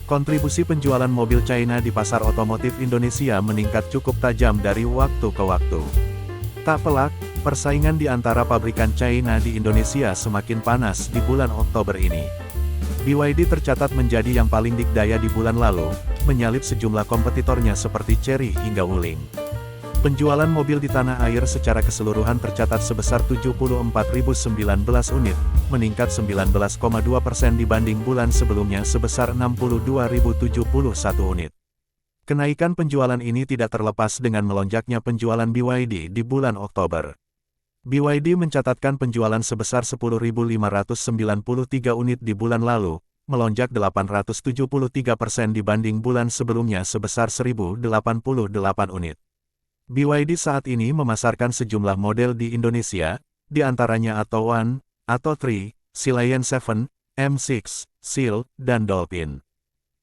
Kontribusi penjualan mobil China di pasar otomotif Indonesia meningkat cukup tajam dari waktu ke waktu. Tak pelak, persaingan di antara pabrikan China di Indonesia semakin panas di bulan Oktober ini. BYD tercatat menjadi yang paling dikdaya di bulan lalu, menyalip sejumlah kompetitornya seperti Chery hingga Wuling. Penjualan mobil di tanah air secara keseluruhan tercatat sebesar 74.019 unit, meningkat 19,2% dibanding bulan sebelumnya sebesar 62.071 unit. Kenaikan penjualan ini tidak terlepas dengan melonjaknya penjualan BYD di bulan Oktober. BYD mencatatkan penjualan sebesar 10.593 unit di bulan lalu, melonjak 873% dibanding bulan sebelumnya sebesar 1.088 unit. BYD saat ini memasarkan sejumlah model di Indonesia, di antaranya Atto One, Atto 3, Lion 7, M6, Seal, dan Dolphin.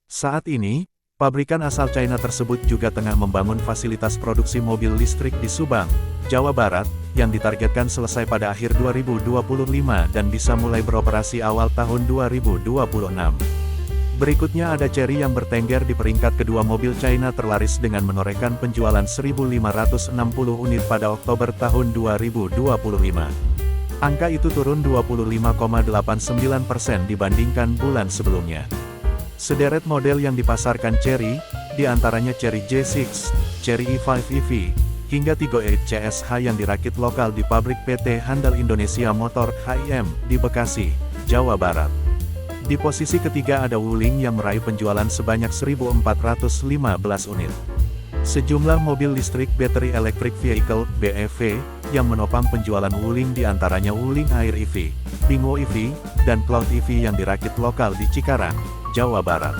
Saat ini, pabrikan asal China tersebut juga tengah membangun fasilitas produksi mobil listrik di Subang, Jawa Barat, yang ditargetkan selesai pada akhir 2025 dan bisa mulai beroperasi awal tahun 2026. Berikutnya ada Chery yang bertengger di peringkat kedua mobil China terlaris dengan menorehkan penjualan 1.560 unit pada Oktober tahun 2025. Angka itu turun 25,89% dibandingkan bulan sebelumnya. Sederet model yang dipasarkan Chery, di antaranya Chery J6, Chery E5 EV, hingga Tiggo 8 CSH yang dirakit lokal di pabrik PT Handal Indonesia Motor (HIM) di Bekasi, Jawa Barat. Di posisi ketiga ada Wuling yang meraih penjualan sebanyak 1.415 unit. Sejumlah mobil listrik Battery Electric Vehicle (BEV) yang menopang penjualan Wuling diantaranya Wuling Air EV, Bingo EV, dan Cloud EV yang dirakit lokal di Cikarang, Jawa Barat.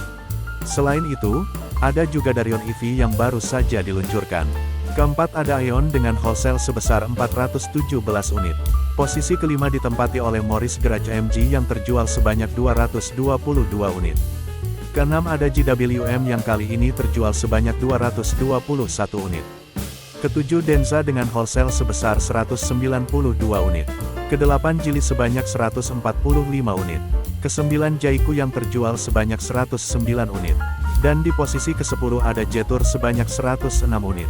Selain itu, ada juga Darion EV yang baru saja diluncurkan. Keempat ada Aeon dengan wholesale sebesar 417 unit. Posisi kelima ditempati oleh Morris Garage AMG yang terjual sebanyak 222 unit. Keenam ada JWM yang kali ini terjual sebanyak 221 unit. Ketujuh Denza dengan wholesale sebesar 192 unit. Kedelapan Geely sebanyak 145 unit. Kesembilan Jayco yang terjual sebanyak 109 unit. Dan di posisi ke-10 ada Jetour sebanyak 106 unit.